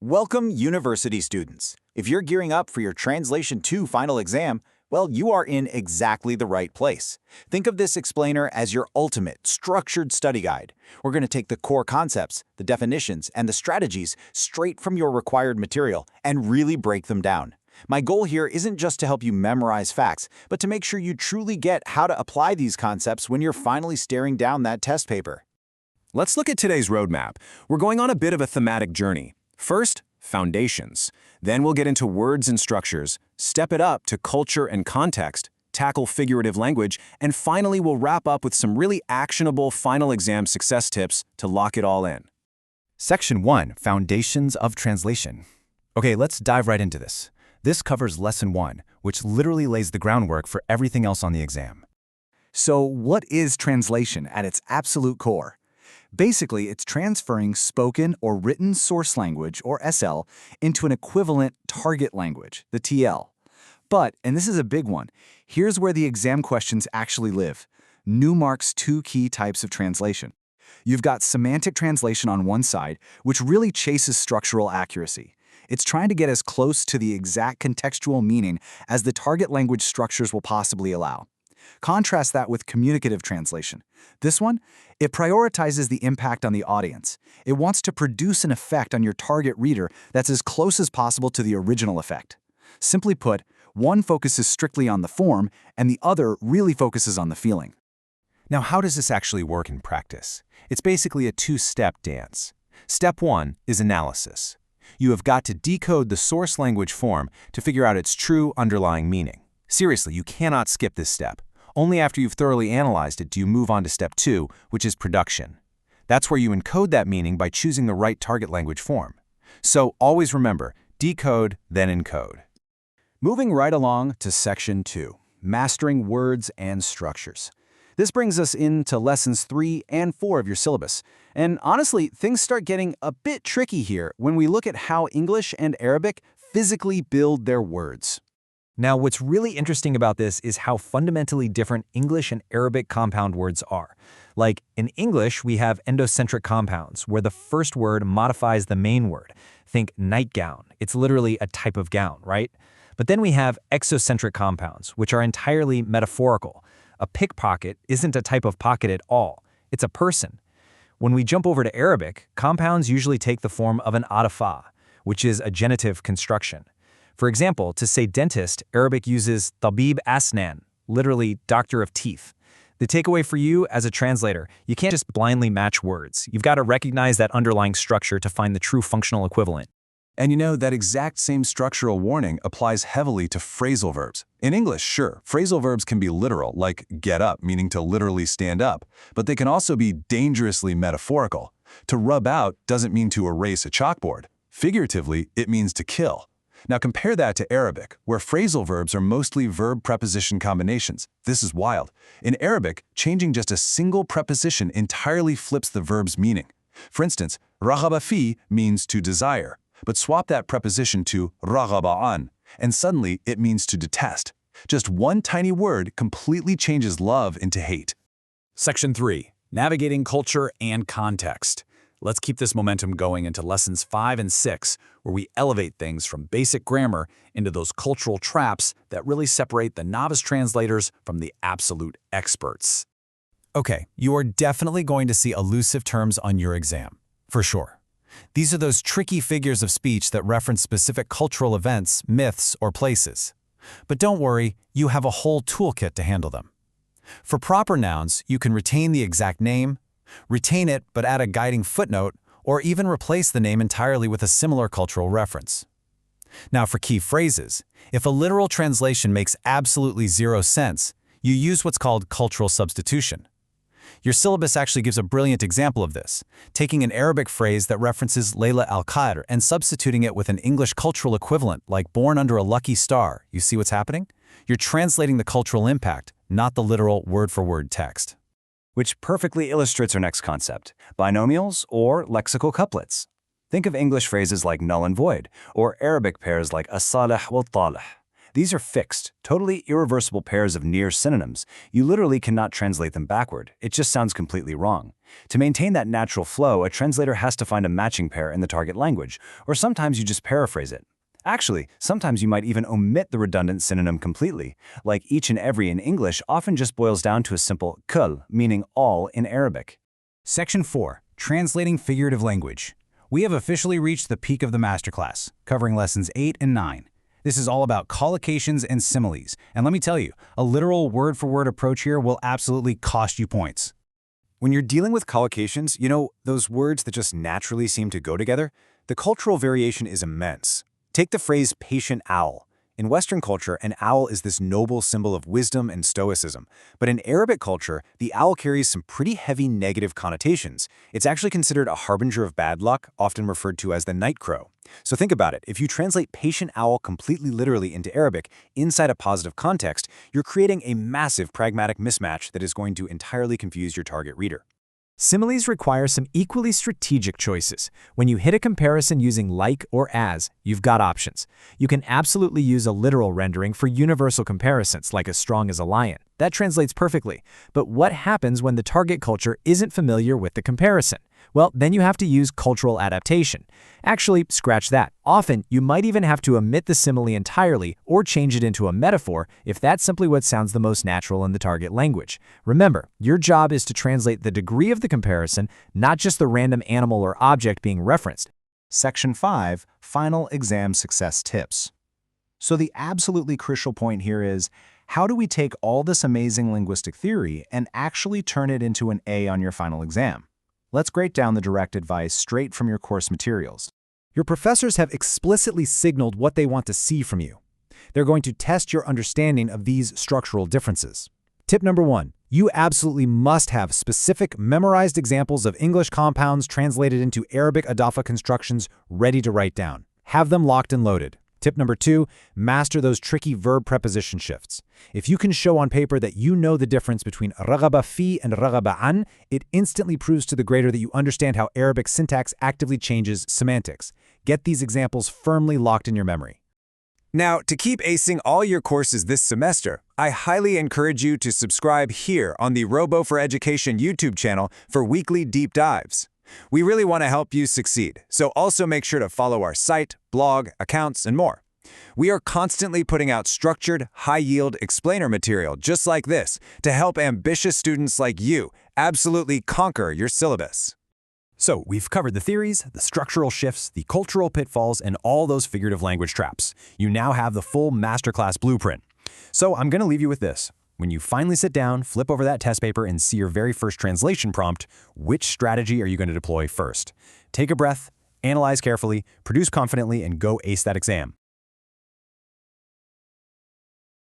Welcome, university students. If you're gearing up for your Translation 2 final exam, well, you are in exactly the right place. Think of this explainer as your ultimate, structured study guide. We're going to take the core concepts, the definitions, and the strategies straight from your required material and really break them down. My goal here isn't just to help you memorize facts, but to make sure you truly get how to apply these concepts when you're finally staring down that test paper. Let's look at today's roadmap. We're going on a bit of a thematic journey. First, foundations. Then we'll get into words and structures, step it up to culture and context, tackle figurative language, and finally we'll wrap up with some really actionable final exam success tips to lock it all in. Section 1, Foundations of Translation. Okay, let's dive right into this. This covers Lesson 1, which literally lays the groundwork for everything else on the exam. So what is translation at its absolute core? Basically, it's transferring spoken or written source language, or SL, into an equivalent target language, the TL. But, and this is a big one, here's where the exam questions actually live. Newmark's two key types of translation. You've got semantic translation on one side, which really chases structural accuracy. It's trying to get as close to the exact contextual meaning as the target language structures will possibly allow. Contrast that with communicative translation. This one, it prioritizes the impact on the audience. It wants to produce an effect on your target reader that's as close as possible to the original effect. Simply put, one focuses strictly on the form, and the other really focuses on the feeling. Now, how does this actually work in practice? It's basically a two-step dance. Step 1 is analysis. You have got to decode the source language form to figure out its true underlying meaning. Seriously, you cannot skip this step. Only after you've thoroughly analyzed it do you move on to step 2, which is production. That's where you encode that meaning by choosing the right target language form. So always remember, decode, then encode. Moving right along to Section 2, Mastering Words and Structures. This brings us into Lessons 3 and 4 of your syllabus. And honestly, things start getting a bit tricky here when we look at how English and Arabic physically build their words. Now, what's really interesting about this is how fundamentally different English and Arabic compound words are. Like, in English, we have endocentric compounds, where the first word modifies the main word. Think nightgown. It's literally a type of gown, right? But then we have exocentric compounds, which are entirely metaphorical. A pickpocket isn't a type of pocket at all. It's a person. When we jump over to Arabic, compounds usually take the form of an atafa, which is a genitive construction. For example, to say dentist, Arabic uses tabib asnan, literally doctor of teeth. The takeaway for you as a translator, you can't just blindly match words. You've got to recognize that underlying structure to find the true functional equivalent. And you know, that exact same structural warning applies heavily to phrasal verbs. In English, sure, phrasal verbs can be literal, like get up, meaning to literally stand up, but they can also be dangerously metaphorical. To rub out doesn't mean to erase a chalkboard. Figuratively, it means to kill. Now compare that to Arabic, where phrasal verbs are mostly verb-preposition combinations. This is wild. In Arabic, changing just a single preposition entirely flips the verb's meaning. For instance, raghaba fi means to desire, but swap that preposition to raghaba an, and suddenly it means to detest. Just one tiny word completely changes love into hate. Section 3, Navigating Culture and Context. Let's keep this momentum going into Lessons 5 and 6, where we elevate things from basic grammar into those cultural traps that really separate the novice translators from the absolute experts. Okay, you are definitely going to see elusive terms on your exam, for sure. These are those tricky figures of speech that reference specific cultural events, myths, or places. But don't worry, you have a whole toolkit to handle them. For proper nouns, you can retain the exact name, retain it but add a guiding footnote, or even replace the name entirely with a similar cultural reference. Now for key phrases, if a literal translation makes absolutely zero sense, you use what's called cultural substitution. Your syllabus actually gives a brilliant example of this, taking an Arabic phrase that references Layla al-Qadr and substituting it with an English cultural equivalent like born under a lucky star. You see what's happening? You're translating the cultural impact, not the literal word-for-word text. Which perfectly illustrates our next concept, binomials or lexical couplets. Think of English phrases like null and void, or Arabic pairs like as-salih wal-talih. These are fixed, totally irreversible pairs of near synonyms. You literally cannot translate them backward. It just sounds completely wrong. To maintain that natural flow, a translator has to find a matching pair in the target language, or sometimes you just paraphrase it. Actually, sometimes you might even omit the redundant synonym completely, like each and every in English often just boils down to a simple kull, meaning all in Arabic. Section 4. Translating figurative language. We have officially reached the peak of the masterclass, covering lessons 8 and 9. This is all about collocations and similes, and let me tell you, a literal word-for-word approach here will absolutely cost you points. When you're dealing with collocations, those words that just naturally seem to go together, the cultural variation is immense. Take the phrase patient owl. In Western culture, an owl is this noble symbol of wisdom and stoicism. But in Arabic culture, the owl carries some pretty heavy negative connotations. It's actually considered a harbinger of bad luck, often referred to as the night crow. So think about it. If you translate patient owl completely literally into Arabic, inside a positive context, you're creating a massive pragmatic mismatch that is going to entirely confuse your target reader. Similes require some equally strategic choices. When you hit a comparison using like or as, you've got options. You can absolutely use a literal rendering for universal comparisons, like as strong as a lion. That translates perfectly. But what happens when the target culture isn't familiar with the comparison? Well, then you have to use cultural adaptation. Actually, scratch that. Often, you might even have to omit the simile entirely or change it into a metaphor if that's simply what sounds the most natural in the target language. Remember, your job is to translate the degree of the comparison, not just the random animal or object being referenced. Section 5. Final exam success tips. So the absolutely crucial point here is, how do we take all this amazing linguistic theory and actually turn it into an A on your final exam? Let's break down the direct advice straight from your course materials. Your professors have explicitly signaled what they want to see from you. They're going to test your understanding of these structural differences. Tip number 1. You absolutely must have specific memorized examples of English compounds translated into Arabic Adafa constructions ready to write down. Have them locked and loaded. Tip number 2, master those tricky verb preposition shifts. If you can show on paper that you know the difference between raghaba fi and raghaba an, it instantly proves to the grader that you understand how Arabic syntax actively changes semantics. Get these examples firmly locked in your memory. Now, to keep acing all your courses this semester, I highly encourage you to subscribe here on the Robo for Education YouTube channel for weekly deep dives. We really want to help you succeed, so also make sure to follow our site, blog, accounts, and more. We are constantly putting out structured, high-yield explainer material just like this to help ambitious students like you absolutely conquer your syllabus. So, we've covered the theories, the structural shifts, the cultural pitfalls, and all those figurative language traps. You now have the full masterclass blueprint. So, I'm going to leave you with this. When you finally sit down, flip over that test paper and see your very first translation prompt, which strategy are you going to deploy first? Take a breath, analyze carefully, produce confidently, and go ace that exam.